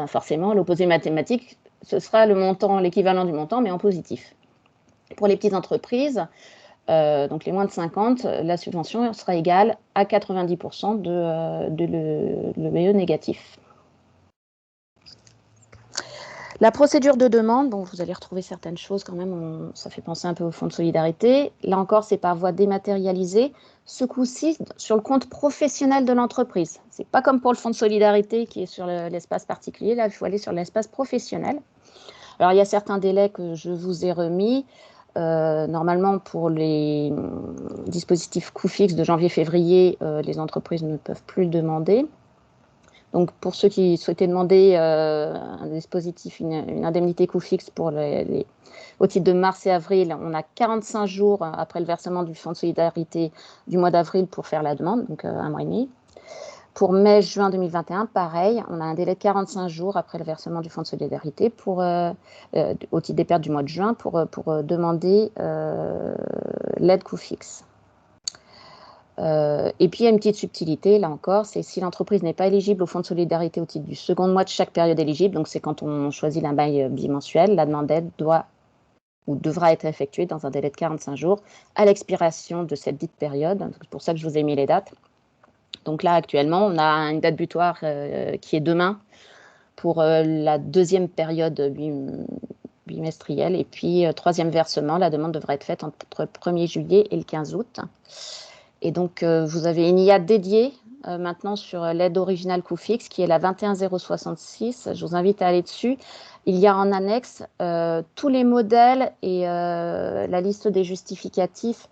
forcément, l'opposé mathématique, ce sera le montant, l'équivalent du montant, mais en positif. Pour les petites entreprises, donc les moins de 50, la subvention sera égale à 90% de l'EBE négatif. La procédure de demande, bon, vous allez retrouver certaines choses quand même, ça fait penser un peu au Fonds de solidarité. Là encore, c'est par voie dématérialisée, ce coup-ci sur le compte professionnel de l'entreprise. Ce n'est pas comme pour le Fonds de solidarité qui est sur l'espace particulier, là il faut aller sur l'espace professionnel. Alors il y a certains délais que je vous ai remis. Normalement, pour les dispositifs coût fixe de janvier-février, les entreprises ne peuvent plus le demander. Donc, pour ceux qui souhaitaient demander un dispositif, une indemnité coût fixe au titre de mars et avril, on a 45 jours après le versement du Fonds de solidarité du mois d'avril pour faire la demande, donc un mois et demi. Pour mai-juin 2021, pareil, on a un délai de 45 jours après le versement du Fonds de solidarité au titre des pertes du mois de juin pour demander l'aide coût fixe. Et puis, il y a une petite subtilité, là encore, c'est si l'entreprise n'est pas éligible au Fonds de solidarité au titre du second mois de chaque période éligible, donc c'est quand on choisit la bail bimensuel, la demande d'aide doit ou devra être effectuée dans un délai de 45 jours à l'expiration de cette dite période. C'est pour ça que je vous ai mis les dates. Donc là, actuellement, on a une date butoir qui est demain pour la deuxième période bimestrielle. Et puis, troisième versement, la demande devra être faite entre le 1er juillet et le 15 août. Et donc, vous avez une IA dédiée maintenant sur l'aide originale coût fixe qui est la 21066. Je vous invite à aller dessus. Il y a en annexe tous les modèles et la liste des justificatifs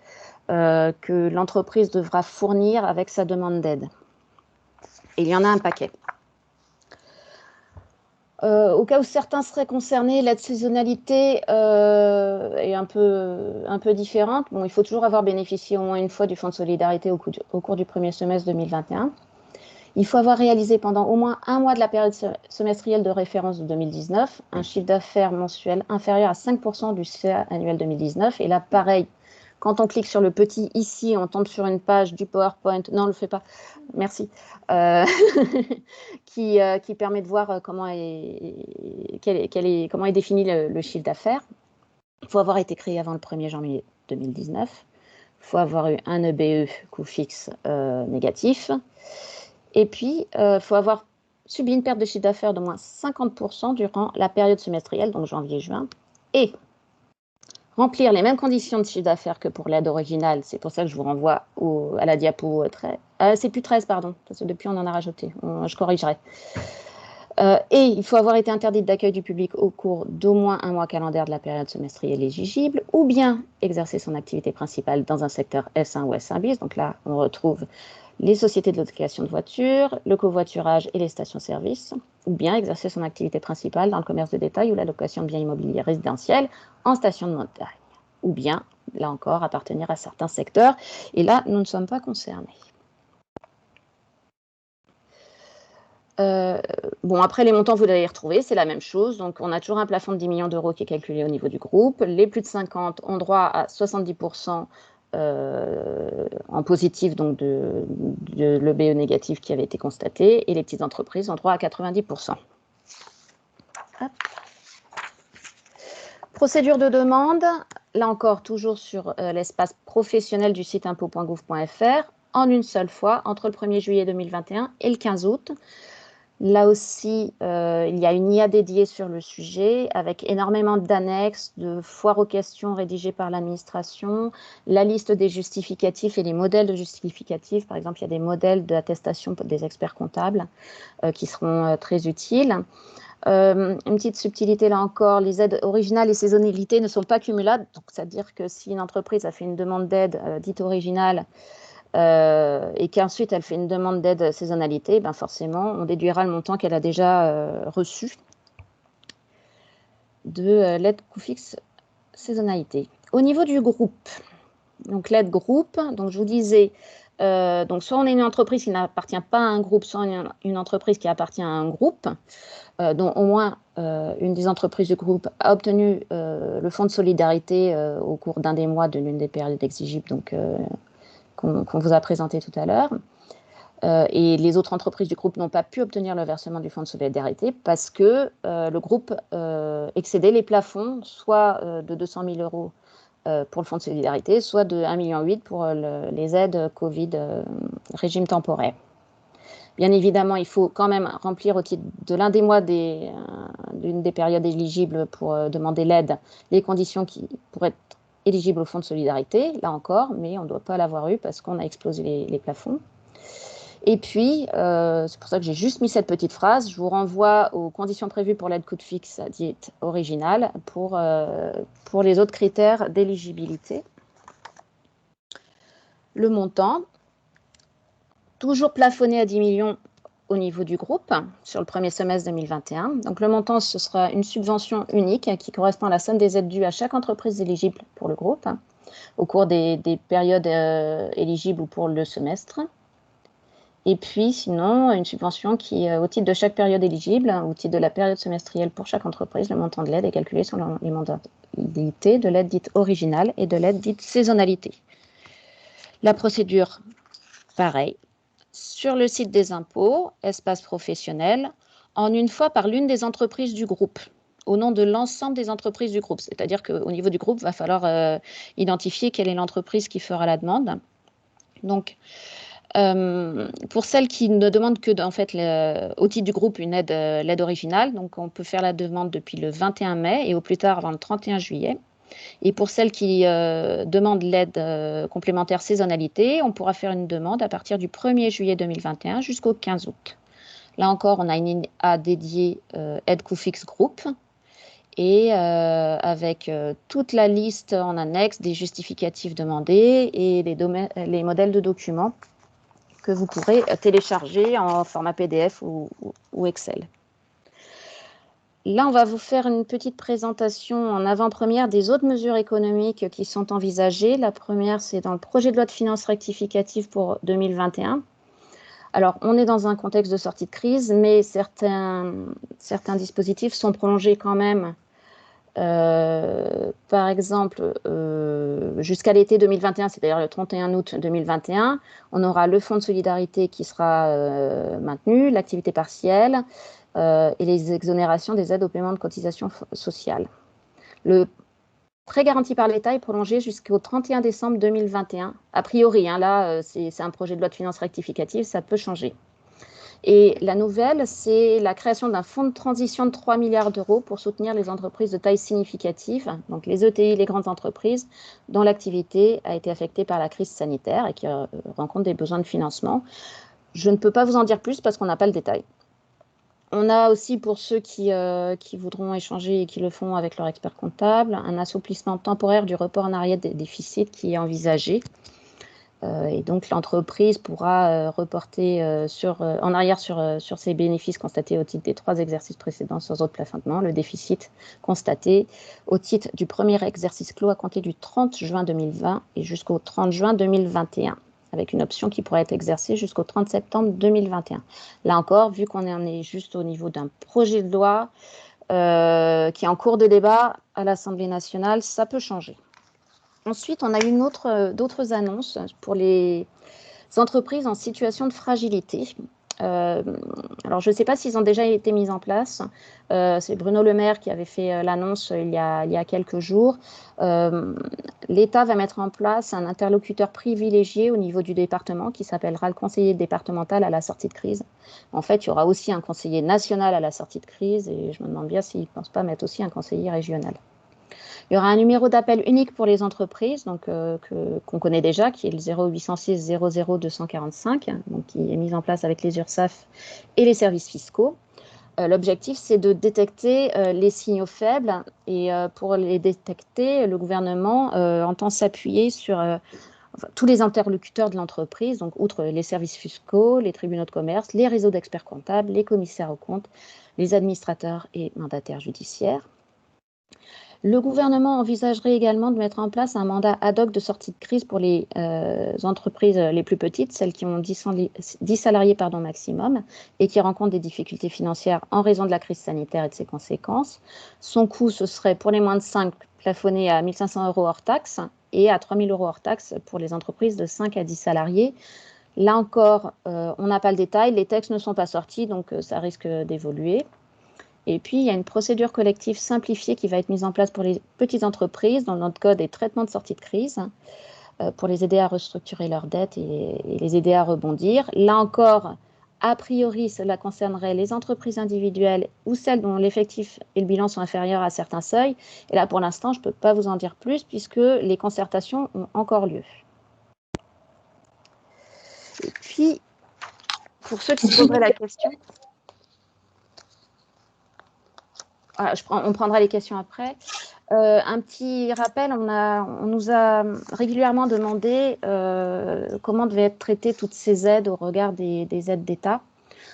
que l'entreprise devra fournir avec sa demande d'aide. Et il y en a un paquet. Au cas où certains seraient concernés, l'aide saisonnalité est un peu différente. Bon, il faut toujours avoir bénéficié au moins une fois du Fonds de solidarité au cours du premier semestre 2021. Il faut avoir réalisé pendant au moins un mois de la période semestrielle de référence de 2019 un chiffre d'affaires mensuel inférieur à 5% du CA annuel 2019. Et là, pareil, Quand on clique sur le petit ici, on tombe sur une page du PowerPoint. Non, on ne le fait pas. Merci. Qui permet de voir comment est défini le chiffre d'affaires. Il faut avoir été créé avant le 1er janvier 2019. Il faut avoir eu un EBE, coût fixe négatif. Et puis, il faut avoir subi une perte de chiffre d'affaires d'au moins 50% durant la période semestrielle, donc janvier-juin, et remplir les mêmes conditions de chiffre d'affaires que pour l'aide originale. C'est pour ça que je vous renvoie à la diapo 13. C'est plus 13, pardon, parce que depuis on en a rajouté. Je corrigerai. Et il faut avoir été interdite d'accueil du public au cours d'au moins un mois calendaire de la période semestrielle éligible, ou bien exercer son activité principale dans un secteur S1 ou S1 bis. Donc là, on retrouve les sociétés de location de voitures, le covoiturage et les stations-service, ou bien exercer son activité principale dans le commerce de détail ou la location de biens immobiliers résidentiels en station de montagne, ou bien, là encore, appartenir à certains secteurs. Et là, nous ne sommes pas concernés. Bon, après, les montants, vous allez les retrouver, c'est la même chose. Donc, on a toujours un plafond de 10 millions d'euros qui est calculé au niveau du groupe. Les plus de 50 ont droit à 70% en positif, donc de l'EBE négatif qui avait été constaté, et les petites entreprises ont droit à 90%. Hop. Procédure de demande, là encore, toujours sur l'espace professionnel du site impôts.gouv.fr, en une seule fois, entre le 1er juillet 2021 et le 15 août. Là aussi, il y a une IA dédiée sur le sujet, avec énormément d'annexes, de foires aux questions rédigées par l'administration, la liste des justificatifs et les modèles de justificatifs. Par exemple, il y a des modèles d'attestation des experts comptables qui seront très utiles. Une petite subtilité là encore, les aides originales et saisonnalité ne sont pas cumulables. Donc, c'est-à-dire que si une entreprise a fait une demande d'aide dite originale, et qu'ensuite elle fait une demande d'aide saisonnalité, ben forcément, on déduira le montant qu'elle a déjà reçu de l'aide coût fixe saisonnalité. Au niveau du groupe, donc l'aide groupe, donc je vous disais, donc soit on est une entreprise qui n'appartient pas à un groupe, soit on est une entreprise qui appartient à un groupe, dont au moins une des entreprises du groupe a obtenu le fonds de solidarité au cours d'un des mois de l'une des périodes exigibles, donc qu'on vous a présenté tout à l'heure. Et les autres entreprises du groupe n'ont pas pu obtenir le versement du fonds de solidarité parce que le groupe excédait les plafonds, soit de 200 000 euros pour le fonds de solidarité, soit de 1,8 million pour les aides Covid régime temporaire. Bien évidemment, il faut quand même remplir au titre de l'un des mois d'une des périodes éligibles pour demander l'aide, les conditions qui pourraient être éligibles au fonds de solidarité, là encore, mais on ne doit pas l'avoir eu parce qu'on a explosé les plafonds. Et puis, c'est pour ça que j'ai juste mis cette petite phrase, je vous renvoie aux conditions prévues pour l'aide coût fixe dite originale pour les autres critères d'éligibilité. Le montant, toujours plafonné à 10 millions au niveau du groupe sur le premier semestre 2021. Donc le montant, ce sera une subvention unique qui correspond à la somme des aides dues à chaque entreprise éligible pour le groupe au cours des périodes éligibles ou pour le semestre. Et puis sinon, une subvention qui, au titre de chaque période éligible, au titre de la période semestrielle pour chaque entreprise, le montant de l'aide est calculé selon les modalités de l'aide dite originale et de l'aide dite saisonnalité. La procédure, pareil. Sur le site des impôts, espace professionnel, en une fois par l'une des entreprises du groupe, au nom de l'ensemble des entreprises du groupe. C'est-à-dire qu'au niveau du groupe, il va falloir identifier quelle est l'entreprise qui fera la demande. Donc, pour celles qui ne demandent que, en fait, au titre du groupe, l'aide originale, donc on peut faire la demande depuis le 21 mai et au plus tard avant le 31 juillet. Et pour celles qui demandent l'aide complémentaire saisonnalité, on pourra faire une demande à partir du 1er juillet 2021 jusqu'au 15 août. Là encore, on a une IA dédiée aide coût fixe groupe et avec toute la liste en annexe des justificatifs demandés et les modèles de documents que vous pourrez télécharger en format PDF ou Excel. Là, on va vous faire une petite présentation en avant-première des autres mesures économiques qui sont envisagées. La première, c'est dans le projet de loi de finances rectificative pour 2021. Alors, on est dans un contexte de sortie de crise, mais certains dispositifs sont prolongés quand même Par exemple, jusqu'à l'été 2021, c'est-à-dire le 31 août 2021, on aura le fonds de solidarité qui sera maintenu, l'activité partielle et les exonérations des aides au paiement de cotisations sociales. Le prêt garanti par l'État est prolongé jusqu'au 31 décembre 2021. A priori, là, c'est un projet de loi de finances rectificative, ça peut changer. Et la nouvelle, c'est la création d'un fonds de transition de 3 milliards d'euros pour soutenir les entreprises de taille significative, donc les ETI, les grandes entreprises, dont l'activité a été affectée par la crise sanitaire et qui rencontrent des besoins de financement. Je ne peux pas vous en dire plus parce qu'on n'a pas le détail. On a aussi, pour ceux qui voudront échanger et qui le font avec leur expert comptable, un assouplissement temporaire du report en arrière des déficits qui est envisagé. Et donc, l'entreprise pourra reporter en arrière sur ses bénéfices constatés au titre des 3 exercices précédents sans autre plafonnement, le déficit constaté au titre du premier exercice clos à compter du 30 juin 2020 et jusqu'au 30 juin 2021, avec une option qui pourrait être exercée jusqu'au 30 septembre 2021. Là encore, vu qu'on en est juste au niveau d'un projet de loi qui est en cours de débat à l'Assemblée nationale, ça peut changer. Ensuite, on a eu d'autres annonces pour les entreprises en situation de fragilité. Alors, je ne sais pas s'ils ont déjà été mis en place. C'est Bruno Le Maire qui avait fait l'annonce il y a quelques jours. L'État va mettre en place un interlocuteur privilégié au niveau du département qui s'appellera le conseiller départemental à la sortie de crise. En fait, il y aura aussi un conseiller national à la sortie de crise et je me demande bien s'ils ne pensent pas mettre aussi un conseiller régional. Il y aura un numéro d'appel unique pour les entreprises, donc qu'on connaît déjà, qui est le 0806 00 245, donc qui est mis en place avec les URSSAF et les services fiscaux. L'objectif, c'est de détecter les signaux faibles et pour les détecter, le gouvernement entend s'appuyer sur tous les interlocuteurs de l'entreprise, donc outre les services fiscaux, les tribunaux de commerce, les réseaux d'experts comptables, les commissaires aux comptes, les administrateurs et mandataires judiciaires. Le gouvernement envisagerait également de mettre en place un mandat ad hoc de sortie de crise pour les entreprises les plus petites, celles qui ont 10 salariés maximum et qui rencontrent des difficultés financières en raison de la crise sanitaire et de ses conséquences. Son coût, ce serait pour les moins de 5 plafonné à 1 500 € hors taxe et à 3 000 € hors taxe pour les entreprises de 5 à 10 salariés. Là encore, on n'a pas le détail, les textes ne sont pas sortis, donc ça risque d'évoluer. Et puis, il y a une procédure collective simplifiée qui va être mise en place pour les petites entreprises dans notre code des traitements de sortie de crise pour les aider à restructurer leurs dettes et les aider à rebondir. Là encore, a priori, cela concernerait les entreprises individuelles ou celles dont l'effectif et le bilan sont inférieurs à certains seuils. Et là, pour l'instant, je ne peux pas vous en dire plus puisque les concertations ont encore lieu. Et puis, pour ceux qui se poseraient la question... on prendra les questions après. Un petit rappel, on nous a régulièrement demandé comment devaient être traitées toutes ces aides au regard des aides d'État.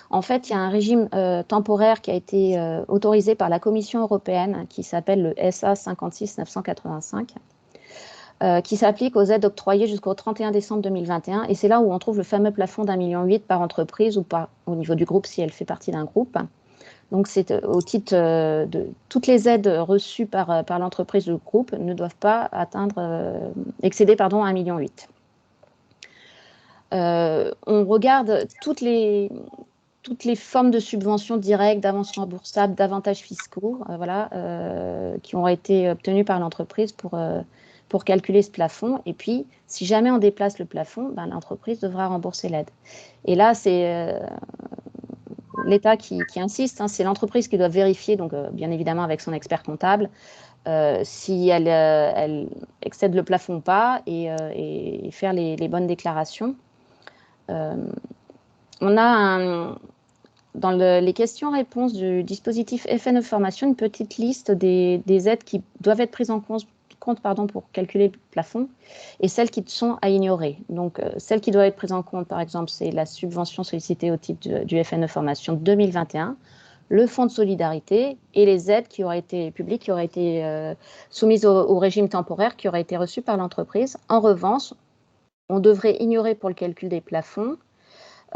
En fait, il y a un régime temporaire qui a été autorisé par la Commission européenne qui s'appelle le SA 56-985, qui s'applique aux aides octroyées jusqu'au 31 décembre 2021. Et c'est là où on trouve le fameux plafond d'1,8 million par entreprise ou au niveau du groupe si elle fait partie d'un groupe. Donc, c'est au titre de toutes les aides reçues par l'entreprise ou le groupe ne doivent pas excéder 1,8 million. On regarde toutes les formes de subventions directes, d'avances remboursables, d'avantages fiscaux, qui ont été obtenus par l'entreprise pour calculer ce plafond. Et puis, si jamais on déplace le plafond, l'entreprise devra rembourser l'aide. Et là, c'est l'État qui insiste, c'est l'entreprise qui doit vérifier, donc bien évidemment avec son expert comptable, si elle excède le plafond ou pas et faire les bonnes déclarations. On a dans les questions-réponses du dispositif FNE Formation une petite liste des aides qui doivent être prises en compte pour calculer le plafond et celles qui sont à ignorer. Donc, celles qui doivent être prises en compte, par exemple, c'est la subvention sollicitée au titre du FNE Formation 2021, le fonds de solidarité et les aides qui auraient été publiques, qui auraient été soumises au régime temporaire, qui auraient été reçues par l'entreprise. En revanche, on devrait ignorer pour le calcul des plafonds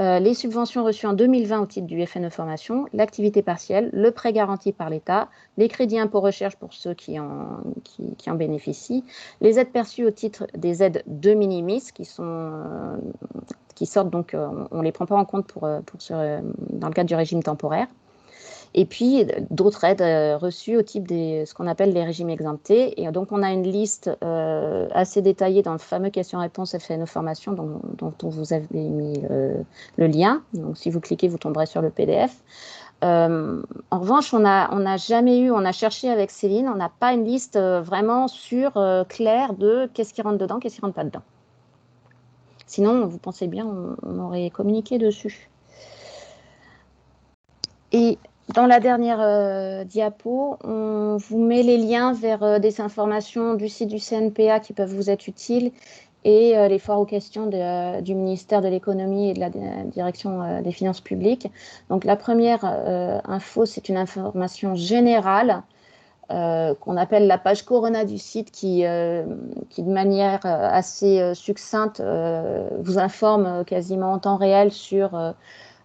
les subventions reçues en 2020 au titre du FNE Formation, l'activité partielle, le prêt garanti par l'État, les crédits impôt recherche pour ceux qui en bénéficient, les aides perçues au titre des aides de minimis qui sortent, donc on ne les prend pas en compte dans le cadre du régime temporaire. Et puis d'autres aides reçues au type ce qu'on appelle les régimes exemptés. Et donc on a une liste assez détaillée dans le fameux question-réponse FNE Formation dont vous avez mis le lien. Donc si vous cliquez, vous tomberez sur le PDF. En revanche, on a jamais on a cherché avec Céline, on n'a pas une liste vraiment claire de qu'est-ce qui rentre dedans, qu'est-ce qui rentre pas dedans. Sinon, vous pensez bien, on aurait communiqué dessus. Et dans la dernière diapo, on vous met les liens vers des informations du site du CNPA qui peuvent vous être utiles et les foires aux questions du ministère de l'économie et de la direction des finances publiques. Donc la première info, c'est une information générale qu'on appelle la page Corona du site qui de manière assez succincte vous informe quasiment en temps réel sur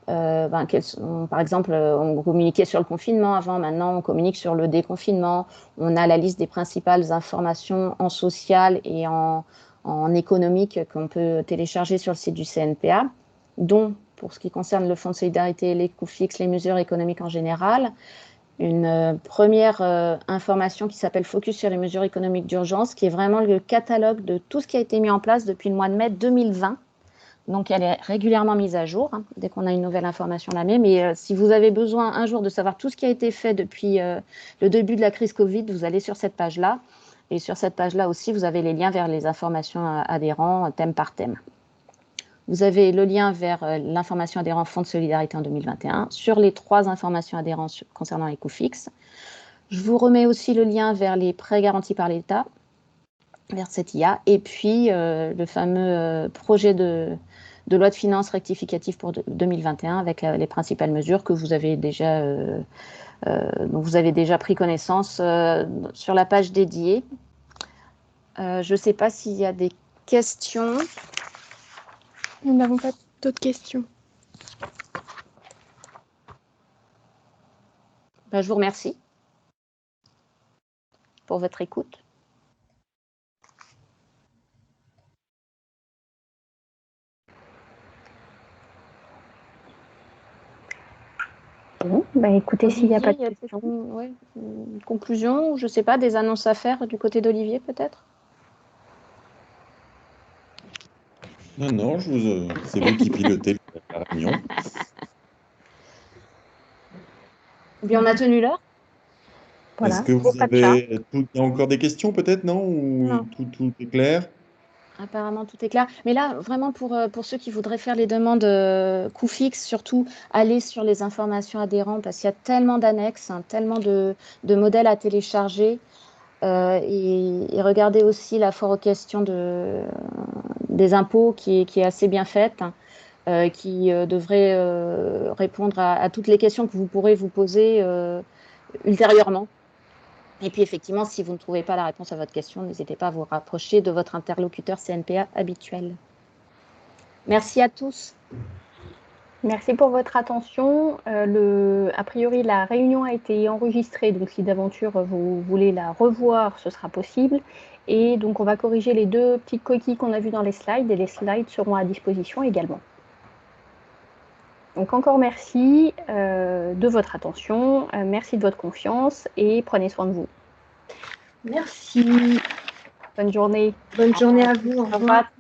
par exemple, on communiquait sur le confinement avant, maintenant on communique sur le déconfinement. On a la liste des principales informations en social et en économique qu'on peut télécharger sur le site du CNPA, dont, pour ce qui concerne le Fonds de solidarité, les coûts fixes, les mesures économiques en général, une première information qui s'appelle Focus sur les mesures économiques d'urgence, qui est vraiment le catalogue de tout ce qui a été mis en place depuis le mois de mai 2020. Donc, elle est régulièrement mise à jour, dès qu'on a une nouvelle information, on la met. Mais si vous avez besoin un jour de savoir tout ce qui a été fait depuis le début de la crise Covid, vous allez sur cette page-là. Et sur cette page-là aussi, vous avez les liens vers les informations adhérents, thème par thème. Vous avez le lien vers l'information adhérent Fonds de solidarité en 2021, sur les 3 informations adhérents concernant les coûts fixes. Je vous remets aussi le lien vers les prêts garantis par l'État, vers cette IA, et puis le fameux projet de loi de finances rectificative pour 2021 avec les principales mesures que vous avez déjà, dont vous avez déjà pris connaissance sur la page dédiée. Je ne sais pas s'il y a des questions. Nous n'avons pas d'autres questions. Je vous remercie pour votre écoute. Bon, écoutez, s'il n'y a pas de questions. Une conclusion, je ne sais pas, des annonces à faire du côté d'Olivier peut-être? Non, c'est vous qui pilotez la réunion. Bien, on a tenu l'heure. Voilà. Est-ce que vous avez... Il y a encore des questions peut-être, non? Ou Non. Tout est clair? Apparemment, tout est clair. Mais là, vraiment, pour ceux qui voudraient faire les demandes coûts fixes, surtout, allez sur les informations adhérents parce qu'il y a tellement d'annexes, tellement de modèles à télécharger. Et regardez aussi la foire aux questions des impôts qui est assez bien faite, qui devrait répondre à toutes les questions que vous pourrez vous poser ultérieurement. Et puis effectivement, si vous ne trouvez pas la réponse à votre question, n'hésitez pas à vous rapprocher de votre interlocuteur CNPA habituel. Merci à tous. Merci pour votre attention. A priori, la réunion a été enregistrée, donc si d'aventure vous voulez la revoir, ce sera possible. Et donc on va corriger les 2 petites coquilles qu'on a vues dans les slides, et les slides seront à disposition également. Donc encore merci de votre attention, merci de votre confiance et prenez soin de vous. Merci. Bonne journée. Bonne journée à vous. Au revoir.